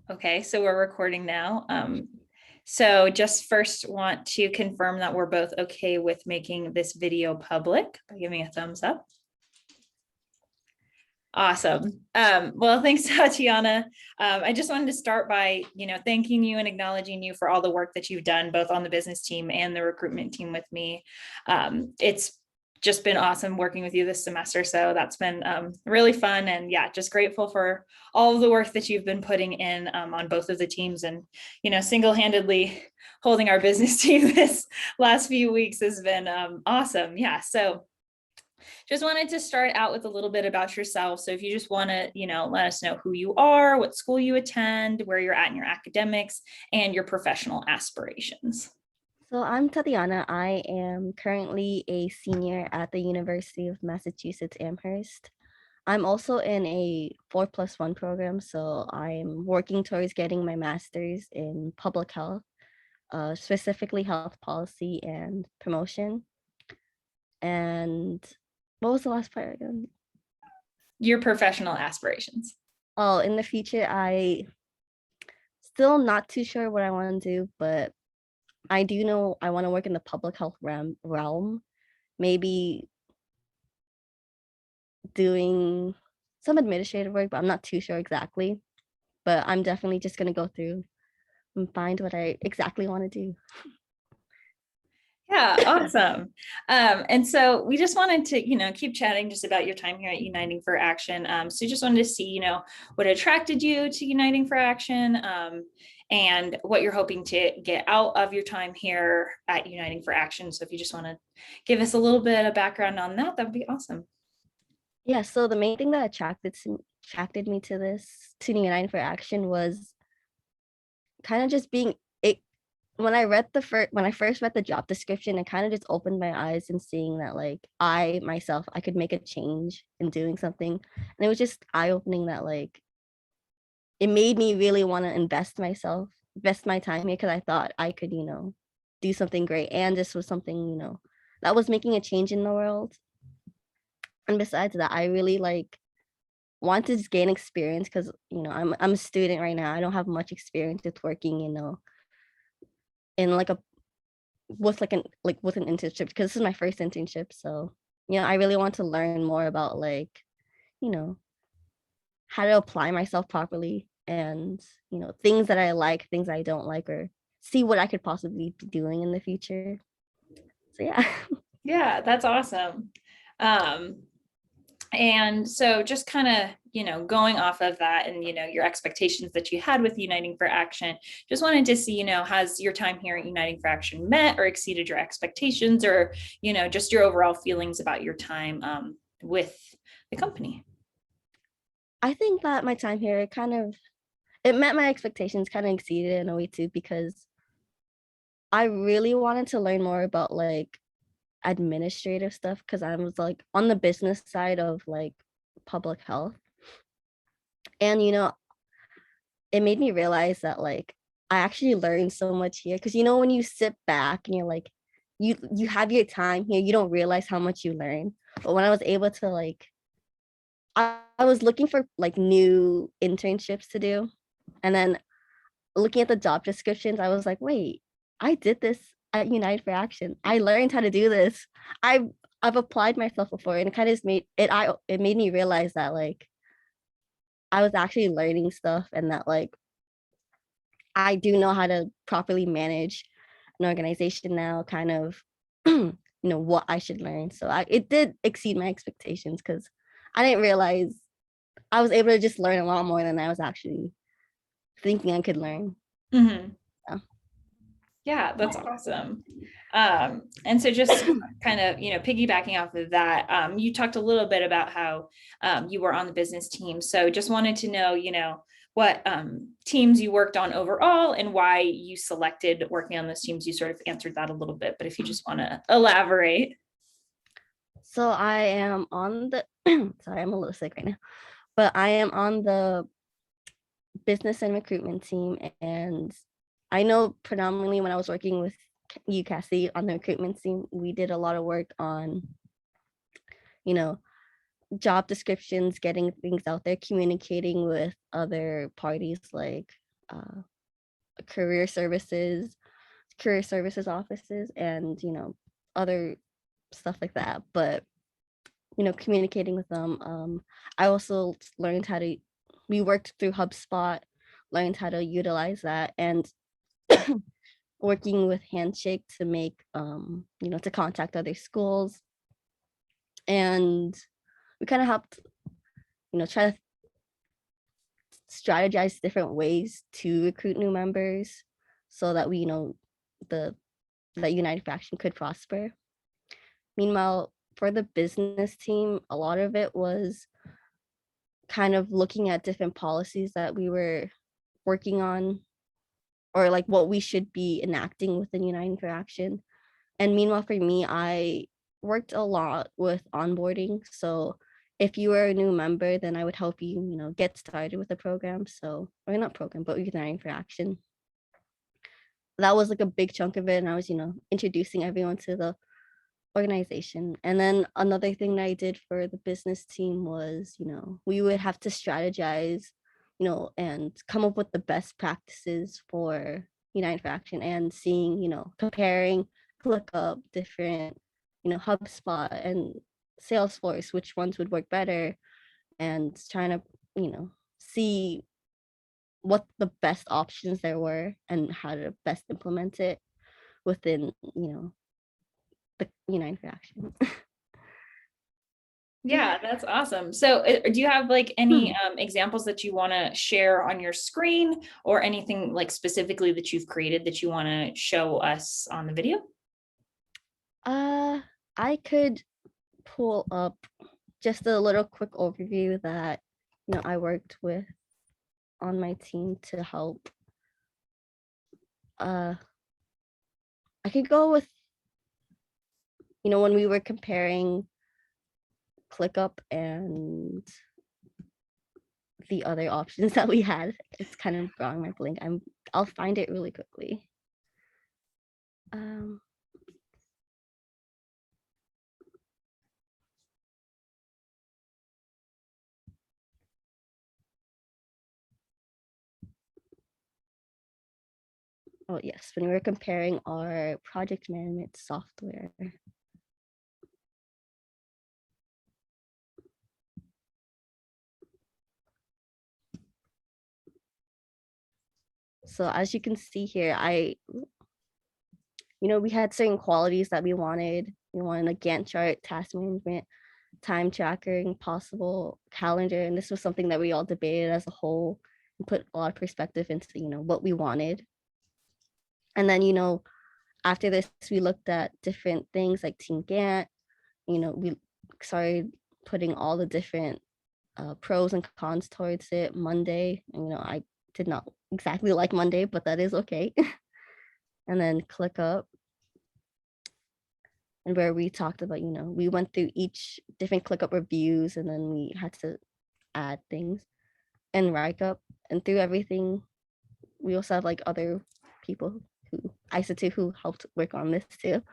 Okay, so we're recording now. So just first want to confirm that we're both okay with making this video public by giving a thumbs up. Awesome. Well, thanks, Tatyana. I just wanted to start by, thanking you and acknowledging you for all the work that you've done, both on the business team and the recruitment team with me. It's just been awesome working with you this semester. So that's been really fun, and yeah, just grateful for all of the work that you've been putting in on both of the teams, and, single-handedly holding our business team this last few weeks has been awesome. Yeah. So just wanted to start out with a little bit about yourself. So if you just want to, let us know who you are, what school you attend, where you're at in your academics, and your professional aspirations. So I'm Tatyana. I am currently a senior at the University of Massachusetts Amherst. I'm also in a 4+1 program, so I'm working towards getting my master's in public health, specifically health policy and promotion. And what was the last part again? Your professional aspirations. Oh, in the future, I still not too sure what I want to do, but I do know I want to work in the public health realm, maybe doing some administrative work, but I'm not too sure exactly. But I'm definitely just going to go through and find what I exactly want to do. Yeah, awesome. And so we just wanted to, keep chatting just about your time here at Uniting for Action. So just wanted to see, what attracted you to Uniting for Action, and what you're hoping to get out of your time here at Uniting for Action. So if you just want to give us a little bit of background on that, that would be awesome. Yeah, so the main thing that attracted me to United for Action was kind of just being it. When I first read the job description, it kind of just opened my eyes and seeing that like I myself I could make a change in doing something, and it was just eye opening that like it made me really want to invest my time here because I thought I could do something great, and this was something that was making a change in the world. And besides that, I really like want to just gain experience because I'm a student right now. I don't have much experience with working, in like a with an internship because this is my first internship. So, I really want to learn more about like, you know, how to apply myself properly and, things that I like, things I don't like, or see what I could possibly be doing in the future. So yeah. Yeah, that's awesome. And so just kind of, going off of that and, your expectations that you had with Uniting for Action, just wanted to see, has your time here at Uniting for Action met or exceeded your expectations, or, just your overall feelings about your time with the company? I think that my time here it met my expectations, kind of exceeded it in a way too, because I really wanted to learn more about like administrative stuff because I was like on the business side of like public health. And it made me realize that like I actually learned so much here because when you sit back and you're like you have your time here, you don't realize how much you learn. But when I was able to like I was looking for like new internships to do, and then looking at the job descriptions, I was like, wait, I did this at United for Action. I learned how to do this. I've applied myself before, and it kind of just it made me realize that like I was actually learning stuff, and that like I do know how to properly manage an organization now, kind of what I should learn. So it did exceed my expectations because I didn't realize I was able to just learn a lot more than I was actually thinking I could learn. Mm-hmm. So. Yeah, that's awesome. And so just kind of, piggybacking off of that, you talked a little bit about how you were on the business team. So just wanted to know, what teams you worked on overall and why you selected working on those teams. You sort of answered that a little bit, but if you just want to elaborate. So I am on the sorry, I'm a little sick right now, but I am on the business and recruitment team, and I know predominantly when I was working with you, Cassie, on the recruitment team, we did a lot of work on, you know, job descriptions, getting things out there, communicating with other parties like uh, career services offices, and other stuff like that. But communicating with them. I also learned how to. We worked through HubSpot, learned how to utilize that, and working with Handshake to make to contact other schools, and we kind of helped try to strategize different ways to recruit new members so that we the that United faction could prosper. Meanwhile, for the business team, a lot of it was kind of looking at different policies that we were working on, or like what we should be enacting within United Interaction. And meanwhile, for me, I worked a lot with onboarding. So if you were a new member, then I would help you, get started with the program. So, or not program, but United Interaction. That was like a big chunk of it. And I was, introducing everyone to the organization. And then another thing that I did for the business team was, we would have to strategize, and come up with the best practices for United for Action, and seeing, comparing ClickUp, different, HubSpot and Salesforce, which ones would work better, and trying to, see what the best options there were and how to best implement it within, the United for Action. Yeah, that's awesome. So, do you have like any examples that you want to share on your screen, or anything like specifically that you've created that you want to show us on the video? I could pull up just a little quick overview that I worked with on my team to help. I could go with when we were comparing ClickUp and the other options that we had. It's kind of drawing my blank. I'll find it really quickly. Oh yes, when we were comparing our project management software. So as you can see here, we had certain qualities that we wanted. We wanted a Gantt chart, task management, time tracking, possible calendar. And this was something that we all debated as a whole and put a lot of perspective into, what we wanted. And then, after this, we looked at different things like Team Gantt. We started putting all the different pros and cons towards it. Monday, I did not exactly like Monday, but that is okay. And then ClickUp, and where we talked about, we went through each different ClickUp reviews, and then we had to add things. And WriteUp, and through everything, we also have like other people who ISA2 who helped work on this too.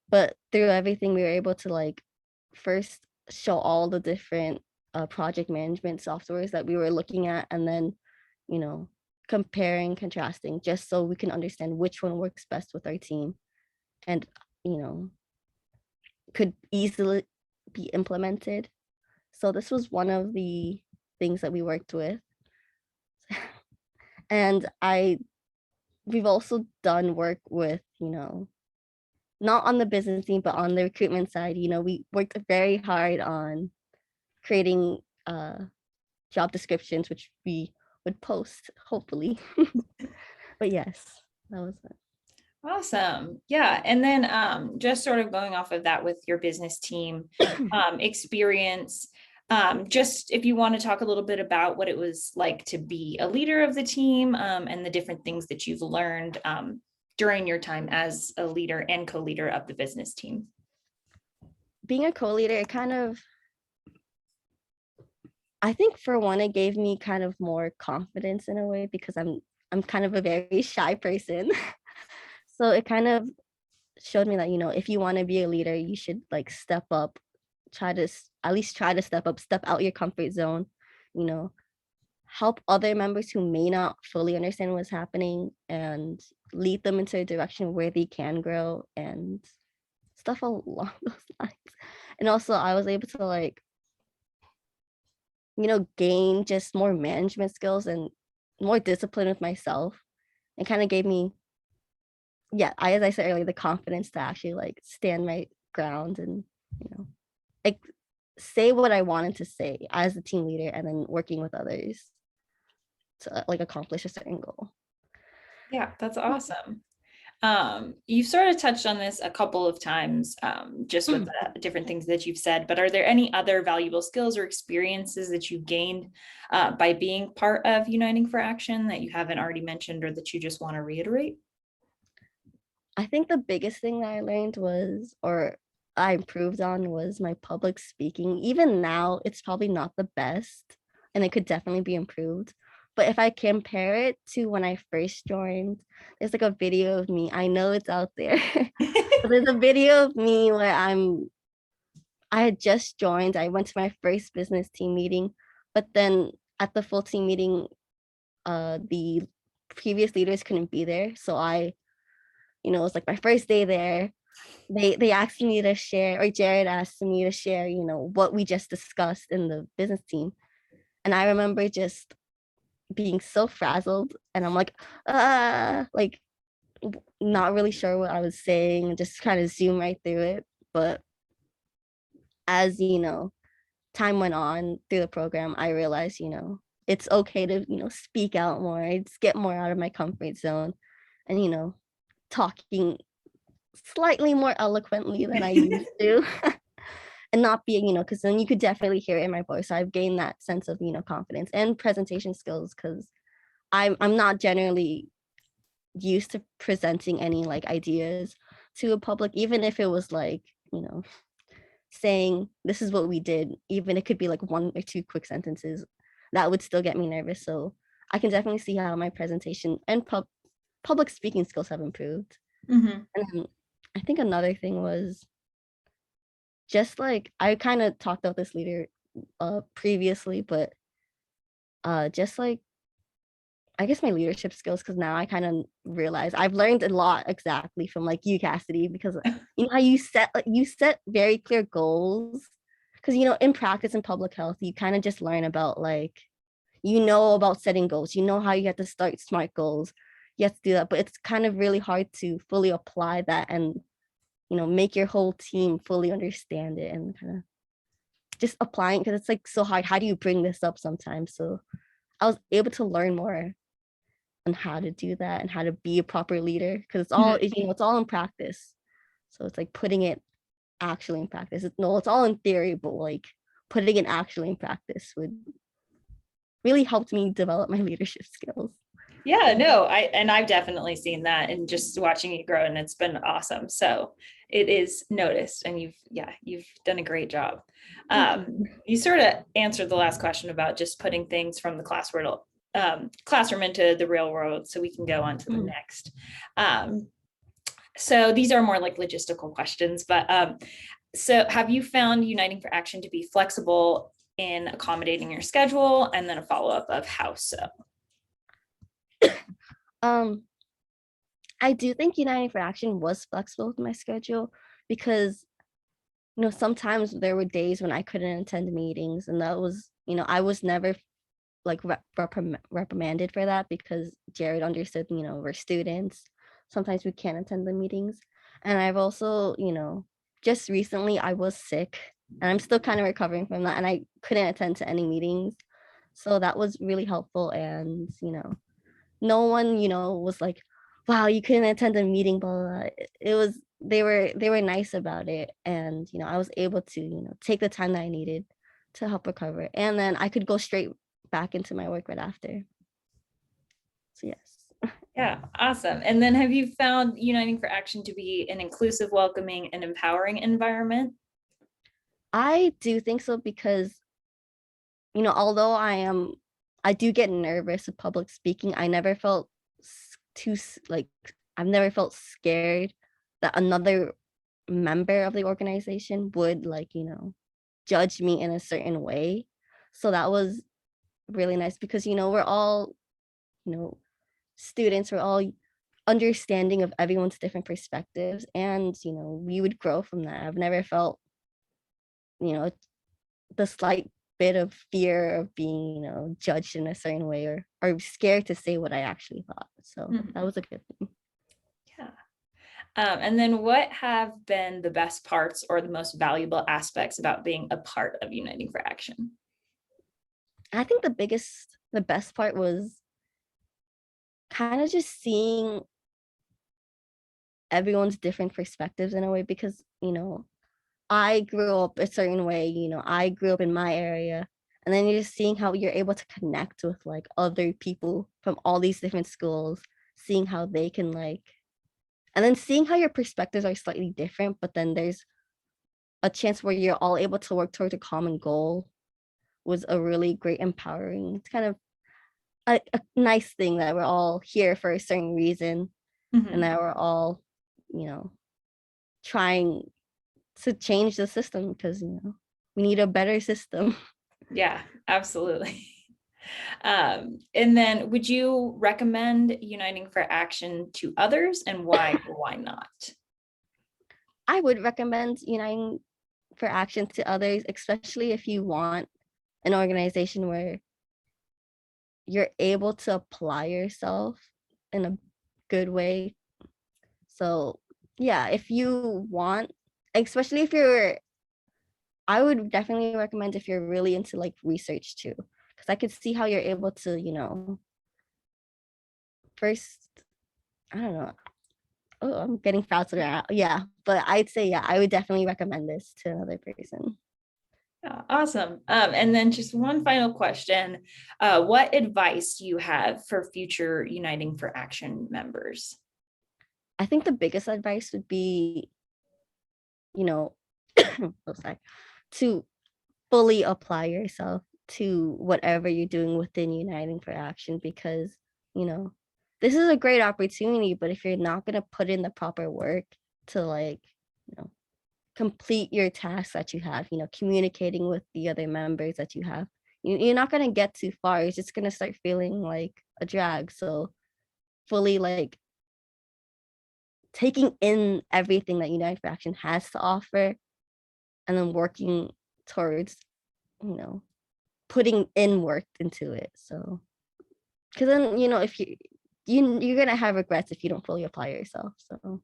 But through everything, we were able to like first show all the different project management softwares that we were looking at, and then comparing, contrasting, just so we can understand which one works best with our team, and could easily be implemented. So this was one of the things that we worked with. And we've also done work with, not on the business team, but on the recruitment side. We worked very hard on creating job descriptions, which we would post, hopefully. But yes, that was it. Awesome. Yeah. And then just sort of going off of that with your business team experience, just if you want to talk a little bit about what it was like to be a leader of the team, and the different things that you've learned during your time as a leader and co-leader of the business team. Being a co-leader, it kind of, I think for one, it gave me kind of more confidence in a way, because I'm kind of a very shy person. So it kind of showed me that, if you want to be a leader, you should like step up, at least try to step up, step out your comfort zone, you know, help other members who may not fully understand what's happening and lead them into a direction where they can grow and stuff along those lines. And also I was able to like, gain just more management skills and more discipline with myself. It kind of gave me, yeah, as I said earlier, the confidence to actually like stand my ground and, like say what I wanted to say as a team leader and then working with others to like accomplish a certain goal. Yeah, that's awesome. You've sort of touched on this a couple of times, just with the different things that you've said, but are there any other valuable skills or experiences that you've gained by being part of Uniting for Action that you haven't already mentioned or that you just want to reiterate? I think the biggest thing that I learned was, or I improved on, was my public speaking. Even now, it's probably not the best and it could definitely be improved. But if I compare it to when I first joined, there's like a video of me. I know it's out there. But there's a video of me where I had just joined. I went to my first business team meeting, but then at the full team meeting, the previous leaders couldn't be there. So it was like my first day there. They asked me to share, or Jared asked me to share, what we just discussed in the business team. And I remember just being so frazzled and I'm like not really sure what I was saying, just kind of zoom right through it. But as time went on through the program, I realized, it's okay to, speak out more, just get more out of my comfort zone and, talking slightly more eloquently than I used to. And not being, because then you could definitely hear it in my voice. So I've gained that sense of, confidence and presentation skills because I'm not generally used to presenting any like ideas to a public, even if it was like, saying this is what we did, even it could be like one or two quick sentences, that would still get me nervous. So I can definitely see how my presentation and public speaking skills have improved. Mhm. And then I think another thing was just like I kind of talked about this leader previously, but just like I guess my leadership skills, because now I kind of realize I've learned a lot exactly from like you, Cassidy, because you know how you set very clear goals. Because in practice in public health, you kind of just learn about like about setting goals, how you have to start SMART goals. You have to do that, but it's kind of really hard to fully apply that and make your whole team fully understand it and kind of just applying because it's like so hard. How do you bring this up sometimes? So I was able to learn more on how to do that and how to be a proper leader because it's all in practice. So it's like putting it actually in practice. It's all in theory, but like putting it actually in practice would really helped me develop my leadership skills. Yeah, no, I've definitely seen that and just watching you grow, and it's been awesome. So it is noticed, and you've done a great job. You sort of answered the last question about just putting things from the classroom into the real world, so we can go on to the next. So these are more like logistical questions, but so have you found Uniting for Action to be flexible in accommodating your schedule? And then a follow-up of how so? Um, I do think United for Action was flexible with my schedule because, sometimes there were days when I couldn't attend meetings, and that was, I was never like reprimanded for that because Jared understood, we're students. Sometimes we can't attend the meetings. And I've also, just recently I was sick and I'm still kind of recovering from that and I couldn't attend to any meetings. So that was really helpful. And, no one, was like, wow, you couldn't attend a meeting, blah, blah, blah. It was they were nice about it. And, I was able to, take the time that I needed to help recover. And then I could go straight back into my work right after. So yes. Yeah, awesome. And then have you found Uniting for Action to be an inclusive, welcoming, and empowering environment? I do think so because, although I do get nervous of public speaking, I never felt like, I've never felt scared that another member of the organization would like, judge me in a certain way. So that was really nice because, we're all, you know, students, we're all understanding of everyone's different perspectives, and, we would grow from that. I've never felt, you know, the slight bit of fear of being, judged in a certain way, or scared to say what I actually thought. So that Mhm. was a good thing. Yeah. And then what have been the best parts or the most valuable aspects about being a part of Uniting for Action? I think the best part was kind of just seeing everyone's different perspectives in a way because, I grew up a certain way, I grew up in my area. And then you're just seeing how you're able to connect with like other people from all these different schools, seeing how they can and then seeing how your perspectives are slightly different, but then there's a chance where you're all able to work towards a common goal was a really great empowering. It's kind of a nice thing that we're all here for a certain reason and Mhm. that we're all, you know, trying to change the system because, we need a better system. Yeah, absolutely. And then would you recommend Uniting for Action to others, and why or why not? I would recommend uniting for action to others, especially if you want an organization where you're able to apply yourself in a good way. So, yeah, if you want, especially if you're, I would definitely recommend if you're really into like research too, because I could see how you're able to, first, I don't know. Oh, I'm getting frazzled out. Yeah, but I'd say, yeah, I would definitely recommend this to another person. Awesome. And then just one final question. What advice do you have for future Uniting for Action members? I think the biggest advice would be, you know, oh, sorry, to fully apply yourself to whatever you're doing within Uniting for Action because, you know, this is a great opportunity, but if you're not going to put in the proper work to you know, complete your tasks that you have, communicating with the other members that you have, you're not going to get too far. It's just going to start feeling like a drag. So fully taking in everything that United for Action has to offer and then working towards, you know, putting in work into it. So, because then, if you're gonna have regrets if you don't fully apply yourself. So,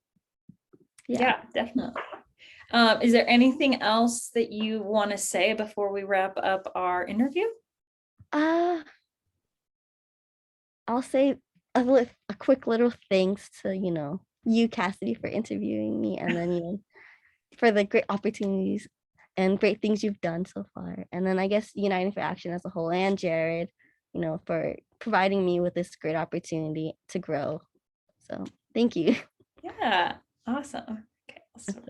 yeah. Yeah, definitely. Is there anything else that you want to say before we wrap up our interview? Uh, I'll say a quick little thanks to, you, Cassidy, for interviewing me, and then, for the great opportunities and great things you've done so far. And then I guess Uniting for Action as a whole and Jared, for providing me with this great opportunity to grow. So thank you. Yeah, awesome. Okay, awesome.